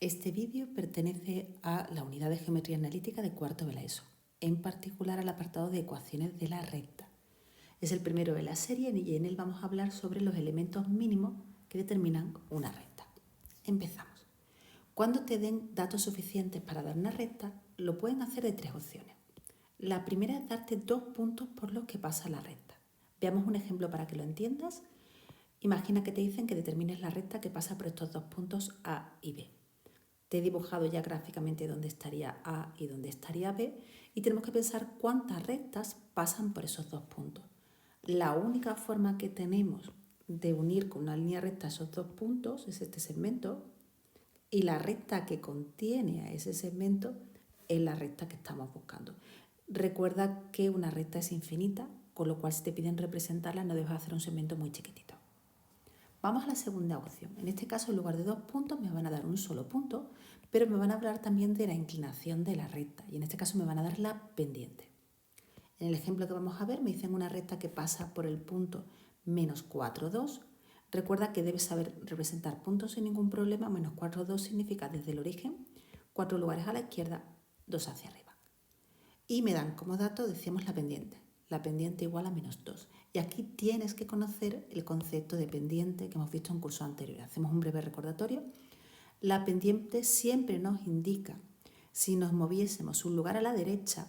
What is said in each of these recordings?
Este vídeo pertenece a la unidad de geometría analítica de cuarto de la ESO, en particular al apartado de ecuaciones de la recta. Es el primero de la serie y en él vamos a hablar sobre los elementos mínimos que determinan una recta. Empezamos. Cuando te den datos suficientes para dar una recta, lo pueden hacer de tres opciones. La primera es darte 2 puntos por los que pasa la recta. Veamos un ejemplo para que lo entiendas. Imagina que te dicen que determines la recta que pasa por estos 2 puntos A y B. Te he dibujado ya gráficamente dónde estaría A y dónde estaría B y tenemos que pensar cuántas rectas pasan por esos 2 puntos. La única forma que tenemos de unir con una línea recta esos 2 puntos es este segmento y la recta que contiene a ese segmento es la recta que estamos buscando. Recuerda que una recta es infinita, con lo cual si te piden representarla no debes hacer un segmento muy chiquitito. Vamos a la segunda opción. En este caso, en lugar de 2 puntos, me van a dar un solo punto, pero me van a hablar también de la inclinación de la recta. Y en este caso me van a dar la pendiente. En el ejemplo que vamos a ver, me dicen una recta que pasa por el punto menos 4, 2. Recuerda que debes saber representar puntos sin ningún problema. Menos 4, 2 significa desde el origen, 4 lugares a la izquierda, 2 hacia arriba. Y me dan como dato, decíamos, la pendiente. La pendiente igual a menos 2. Y aquí tienes que conocer el concepto de pendiente que hemos visto en cursos anteriores. Hacemos un breve recordatorio. La pendiente siempre nos indica, si nos moviésemos un lugar a la derecha,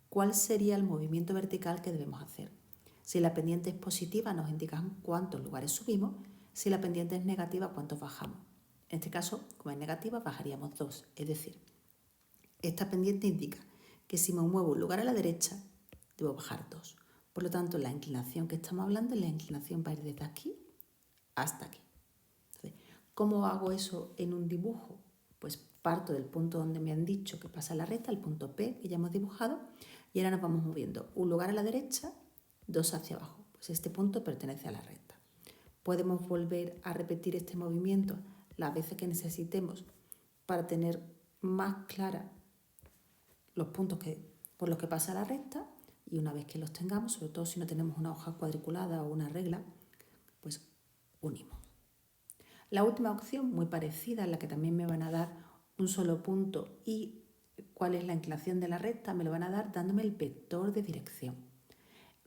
cuál sería el movimiento vertical que debemos hacer. Si la pendiente es positiva, nos indican cuántos lugares subimos. Si la pendiente es negativa, cuántos bajamos. En este caso, como es negativa, bajaríamos 2. Es decir, esta pendiente indica que si me muevo un lugar a la derecha, debo bajar 2. Por lo tanto, la inclinación que estamos hablando es la inclinación para ir desde aquí hasta aquí. Entonces, ¿cómo hago eso en un dibujo? Pues parto del punto donde me han dicho que pasa la recta, el punto P que ya hemos dibujado, y ahora nos vamos moviendo un lugar a la derecha, 2 hacia abajo. Pues este punto pertenece a la recta. Podemos volver a repetir este movimiento las veces que necesitemos para tener más clara los puntos por los que pasa la recta, y una vez que los tengamos, sobre todo si no tenemos una hoja cuadriculada o una regla, pues unimos. La última opción, muy parecida, en la que también me van a dar un solo punto y cuál es la inclinación de la recta, me lo van a dar dándome el vector de dirección.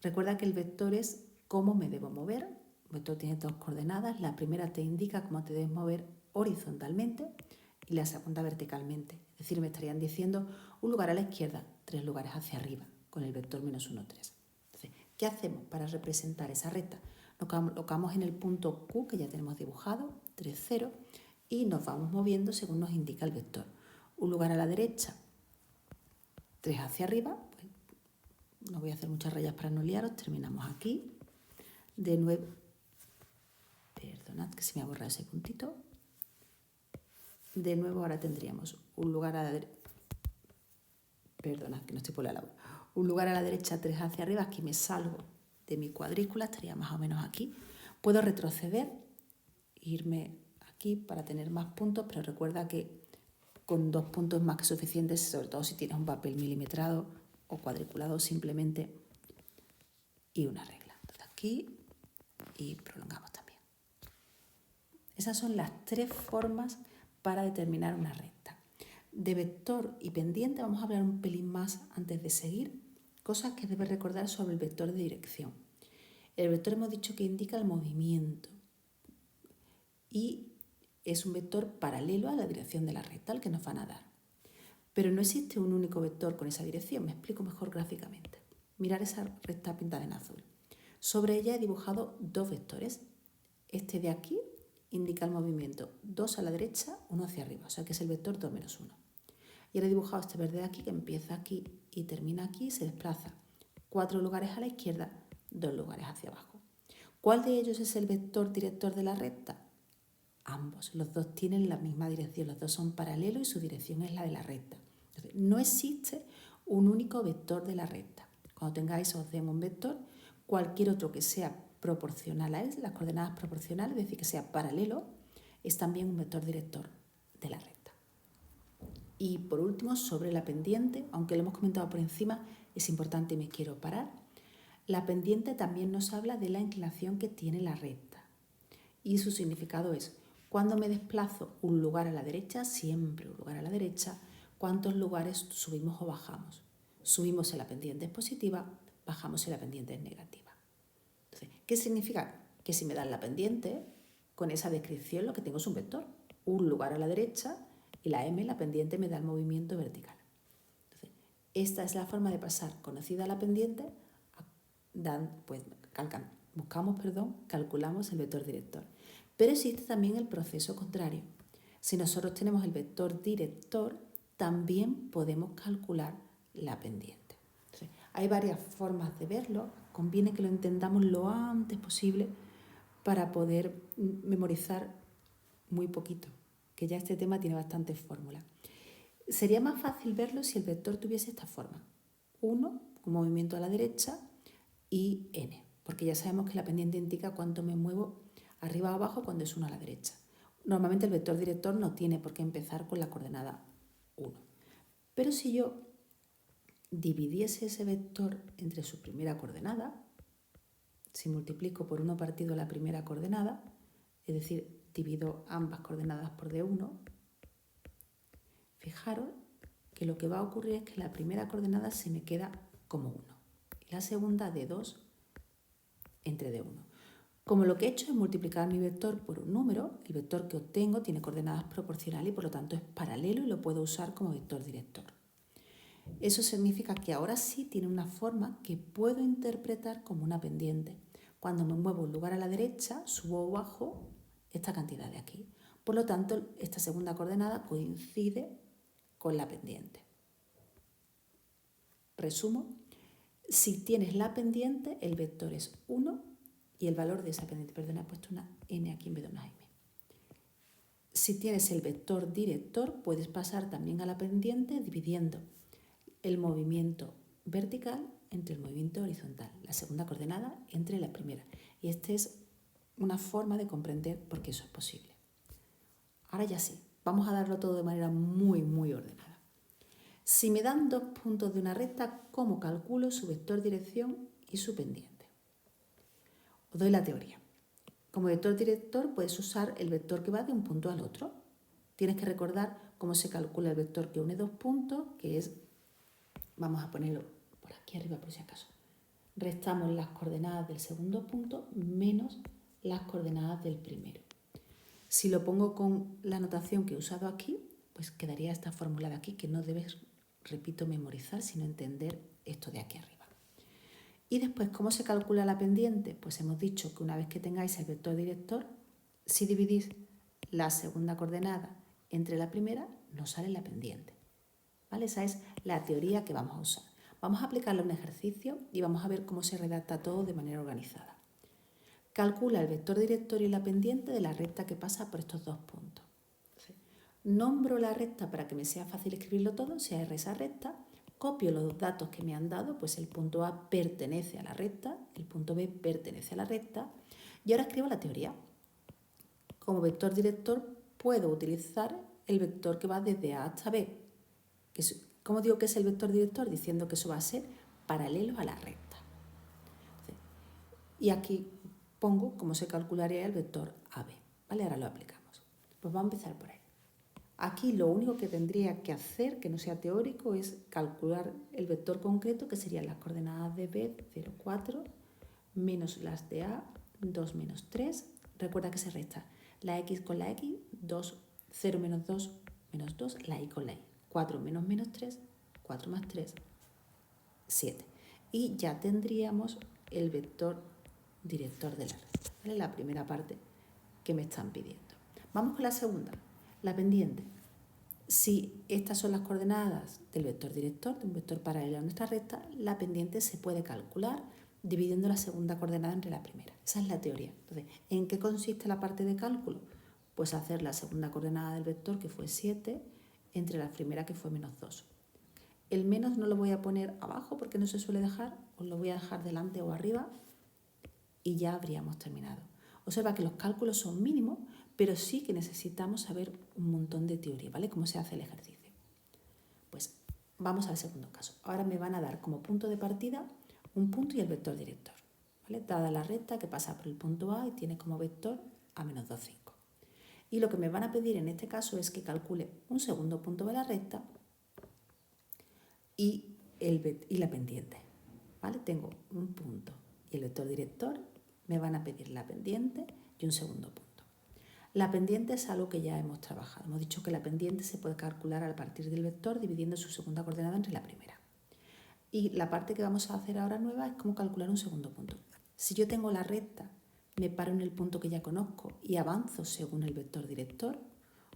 Recuerda que el vector es cómo me debo mover. El vector tiene 2 coordenadas. La primera te indica cómo te debes mover horizontalmente y la segunda verticalmente. Es decir, me estarían diciendo un lugar a la izquierda, 3 lugares hacia arriba, con el vector menos 1, 3. Entonces, ¿qué hacemos para representar esa recta? Nos colocamos en el punto Q que ya tenemos dibujado, 3, 0, y nos vamos moviendo según nos indica el vector. Un lugar a la derecha, 3 hacia arriba, pues no voy a hacer muchas rayas para no liaros, terminamos aquí. De nuevo, perdonad que se me ha borrado ese puntito. De nuevo ahora tendríamos un lugar a la derecha, perdonad que no estoy por la labor, un lugar a la derecha, 3 hacia arriba, aquí me salgo de mi cuadrícula, estaría más o menos aquí. Puedo retroceder, irme aquí para tener más puntos, pero recuerda que con 2 puntos es más que suficiente, sobre todo si tienes un papel milimetrado o cuadriculado simplemente, y una regla. Entonces aquí y prolongamos también. Esas son las 3 formas para determinar una recta. De vector y pendiente vamos a hablar un pelín más antes de seguir, cosas que debes recordar sobre el vector de dirección. El vector hemos dicho que indica el movimiento y es un vector paralelo a la dirección de la recta, el que nos van a dar. Pero no existe un único vector con esa dirección, me explico mejor gráficamente. Mirar esa recta pintada en azul. Sobre ella he dibujado 2 vectores. Este de aquí indica el movimiento 2 a la derecha, 1 hacia arriba, o sea que es el vector 2 menos 1. Y ahora he dibujado este verde de aquí que empieza aquí y termina aquí y se desplaza 4 lugares a la izquierda, 2 lugares hacia abajo. ¿Cuál de ellos es el vector director de la recta? Ambos, los dos tienen la misma dirección, los dos son paralelos y su dirección es la de la recta. Entonces, no existe un único vector de la recta. Cuando tengáis os den un vector, cualquier otro que sea proporcional a él, las coordenadas proporcionales, es decir, que sea paralelo, es también un vector director de la recta. Y por último, sobre la pendiente, aunque lo hemos comentado por encima, es importante y me quiero parar. La pendiente también nos habla de la inclinación que tiene la recta. Y su significado es, Cuando me desplazo un lugar a la derecha, siempre un lugar a la derecha, ¿cuántos lugares subimos o bajamos? Subimos si la pendiente es positiva, bajamos si la pendiente es negativa. Entonces, ¿qué significa? Que si me dan la pendiente, con esa descripción lo que tengo es un vector. Un lugar a la derecha y la m, la pendiente, me da el movimiento vertical. Entonces, esta es la forma de pasar conocida la pendiente, calculamos el vector director. Pero existe también el proceso contrario. Si nosotros tenemos el vector director, también podemos calcular la pendiente. Entonces, hay varias formas de verlo. Conviene que lo entendamos lo antes posible para poder memorizar muy poquito, que ya este tema tiene bastantes fórmulas. Sería más fácil verlo si el vector tuviese esta forma. 1 con movimiento a la derecha y n, porque ya sabemos que la pendiente indica cuánto me muevo arriba o abajo cuando es 1 a la derecha. Normalmente el vector director no tiene por qué empezar con la coordenada 1. Pero si yo dividiese ese vector entre su primera coordenada, si multiplico por 1 partido la primera coordenada, es decir, divido ambas coordenadas por D1, fijaros que lo que va a ocurrir es que la primera coordenada se me queda como 1 y la segunda D2 entre D1. Como lo que he hecho es multiplicar mi vector por un número, el vector que obtengo tiene coordenadas proporcionales y por lo tanto es paralelo y lo puedo usar como vector director. Eso significa que ahora sí tiene una forma que puedo interpretar como una pendiente. Cuando me muevo un lugar a la derecha, subo o bajo esta cantidad de aquí. Por lo tanto, esta segunda coordenada coincide con la pendiente. Resumo, si tienes la pendiente, el vector es 1 y el valor de esa pendiente, perdón, he puesto una n aquí en vez de una m. Si tienes el vector director, puedes pasar también a la pendiente dividiendo el movimiento vertical entre el movimiento horizontal, la segunda coordenada entre la primera. Y esta es una forma de comprender por qué eso es posible. Ahora ya sí, vamos a darlo todo de manera muy ordenada. Si me dan 2 puntos de una recta, ¿cómo calculo su vector dirección y su pendiente? Os doy la teoría. Como vector director puedes usar el vector que va de un punto al otro. Tienes que recordar cómo se calcula el vector que une 2 puntos, que es, vamos a ponerlo por aquí arriba por si acaso, restamos las coordenadas del segundo punto menos las coordenadas del primero. Si lo pongo con la notación que he usado aquí, pues quedaría esta fórmula de aquí que no debes, repito, memorizar, sino entender esto de aquí arriba. Y después, ¿cómo se calcula la pendiente? Pues hemos dicho que una vez que tengáis el vector director, si dividís la segunda coordenada entre la primera, nos sale la pendiente. ¿Vale? Esa es la teoría que vamos a usar. Vamos a aplicarle un ejercicio y vamos a ver cómo se redacta todo de manera organizada. Calcula el vector director y la pendiente de la recta que pasa por estos 2 puntos. Nombro la recta para que me sea fácil escribirlo todo, sea R esa recta, copio los datos que me han dado, pues el punto A pertenece a la recta, el punto B pertenece a la recta, y ahora escribo la teoría. Como vector director puedo utilizar el vector que va desde A hasta B. ¿Cómo digo que es el vector director? Diciendo que eso va a ser paralelo a la recta. Y aquí pongo cómo se calcularía el vector AB. ¿Vale? Ahora lo aplicamos. Pues vamos a empezar por ahí. Aquí lo único que tendría que hacer, que no sea teórico, es calcular el vector concreto, que serían las coordenadas de B, 0, 4, menos las de A, 2 menos 3. Recuerda que se resta la X con la X, 2, 0 menos 2, menos 2, la Y con la Y. 4 menos menos 3, 4 más 3, 7. Y ya tendríamos el vector director de la recta, ¿vale? La primera parte que me están pidiendo. Vamos con la segunda, la pendiente. Si estas son las coordenadas del vector director, de un vector paralelo a nuestra recta, la pendiente se puede calcular dividiendo la segunda coordenada entre la primera. Esa es la teoría. Entonces, ¿en qué consiste la parte de cálculo? Pues hacer la segunda coordenada del vector, que fue 7, entre la primera, que fue menos 2. El menos no lo voy a poner abajo porque no se suele dejar, os lo voy a dejar delante o arriba y ya habríamos terminado. Observa que los cálculos son mínimos, pero sí que necesitamos saber un montón de teoría, ¿vale? ¿Cómo se hace el ejercicio? Pues vamos al segundo caso. Ahora me van a dar como punto de partida un punto y el vector director, ¿vale? Dada la recta que pasa por el punto A y tiene como vector A menos 2, 5. Y lo que me van a pedir en este caso es que calcule un segundo punto de la recta y la pendiente. ¿Vale? Tengo un punto y el vector director, me van a pedir la pendiente y un segundo punto. La pendiente es algo que ya hemos trabajado. Hemos dicho que la pendiente se puede calcular a partir del vector dividiendo su segunda coordenada entre la primera. Y la parte que vamos a hacer ahora nueva es cómo calcular un segundo punto. Si yo tengo la recta, me paro en el punto que ya conozco y avanzo según el vector director,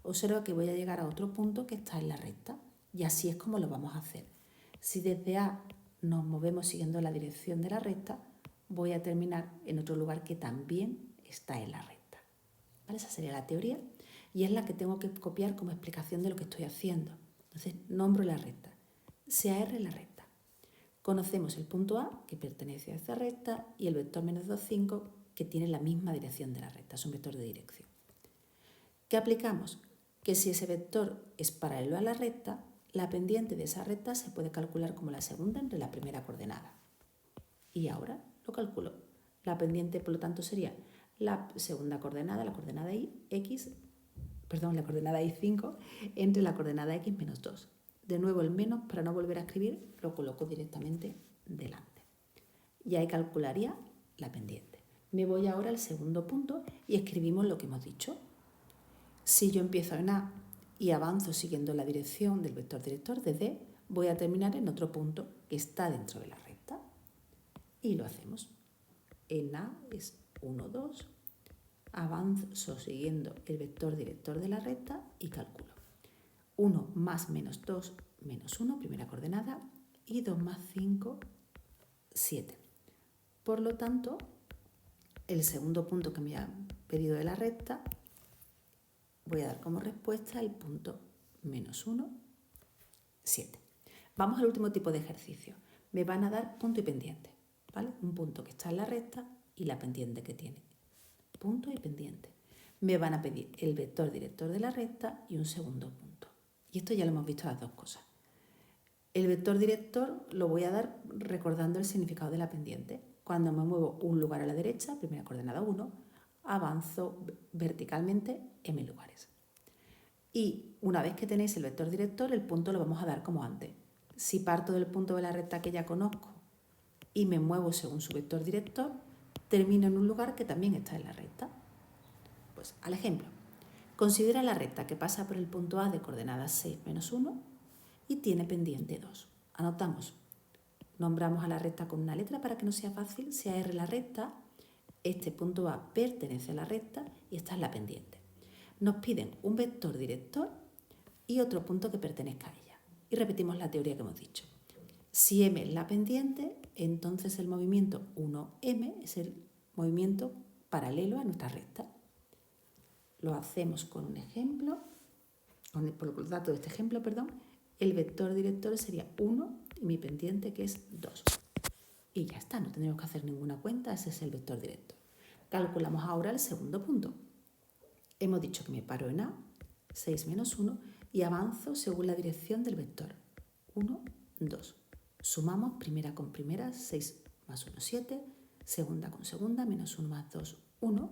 observo que voy a llegar a otro punto que está en la recta. Y así es como lo vamos a hacer. Si desde A nos movemos siguiendo la dirección de la recta, voy a terminar en otro lugar que también está en la recta. ¿Vale? Esa sería la teoría y es la que tengo que copiar como explicación de lo que estoy haciendo. Entonces, nombro la recta. Sea R la recta. Conocemos el punto A, que pertenece a esa recta, y el vector menos 2, 5, que tiene la misma dirección de la recta. Es un vector de dirección. ¿Qué aplicamos? Que si ese vector es paralelo a la recta, la pendiente de esa recta se puede calcular como la segunda entre la primera coordenada. Y ahora lo calculo. La pendiente, por lo tanto, sería la segunda coordenada, la coordenada la coordenada y5 entre la coordenada x menos 2. De nuevo el menos, para no volver a escribir, lo coloco directamente delante. Y ahí calcularía la pendiente. Me voy ahora al segundo punto y escribimos lo que hemos dicho. Si yo empiezo en A y avanzo siguiendo la dirección del vector director de D, voy a terminar en otro punto que está dentro de la recta. Y lo hacemos. En A es 1, 2, avanzo siguiendo el vector director de la recta y calculo. 1 más menos 2 menos 1, primera coordenada, y 2 más 5, 7. Por lo tanto, el segundo punto que me ha pedido de la recta, voy a dar como respuesta el punto menos 1, 7. Vamos al último tipo de ejercicio. Me van a dar punto y pendiente, ¿vale? Un punto que está en la recta y la pendiente que tiene. Punto y pendiente. Me van a pedir el vector director de la recta y un segundo punto. Y esto ya lo hemos visto las dos cosas. El vector director lo voy a dar recordando el significado de la pendiente. Cuando me muevo un lugar a la derecha, primera coordenada 1, avanzo verticalmente m lugares. Y una vez que tenéis el vector director, el punto lo vamos a dar como antes. Si parto del punto de la recta que ya conozco y me muevo según su vector director, termino en un lugar que también está en la recta. Pues al ejemplo, considera la recta que pasa por el punto A de coordenadas 6 menos 1 y tiene pendiente 2. Anotamos, nombramos a la recta con una letra para que no sea fácil, sea R la recta, este punto A pertenece a la recta y esta es la pendiente. Nos piden un vector director y otro punto que pertenezca a ella. Y repetimos la teoría que hemos dicho. Si M es la pendiente, entonces el movimiento 1M es el movimiento paralelo a nuestra recta. Lo hacemos con un ejemplo, por los datos de este ejemplo, el vector director sería 1 y mi pendiente que es 2. Y ya está, no tendremos que hacer ninguna cuenta, ese es el vector director. Calculamos ahora el segundo punto. Hemos dicho que me paro en A, 6 menos 1, y avanzo según la dirección del vector. 1, 2. Sumamos primera con primera, 6 más 1, 7, segunda con segunda, menos 1 más 2, 1,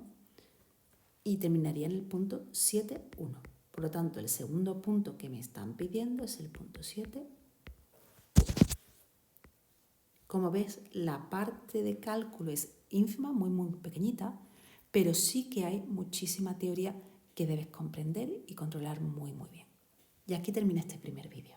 y terminaría en el punto 7, 1. Por lo tanto, el segundo punto que me están pidiendo es el punto 7. Como ves, la parte de cálculo es ínfima, muy, muy pequeñita, pero sí que hay muchísima teoría que debes comprender y controlar muy, muy bien. Y aquí termina este primer vídeo.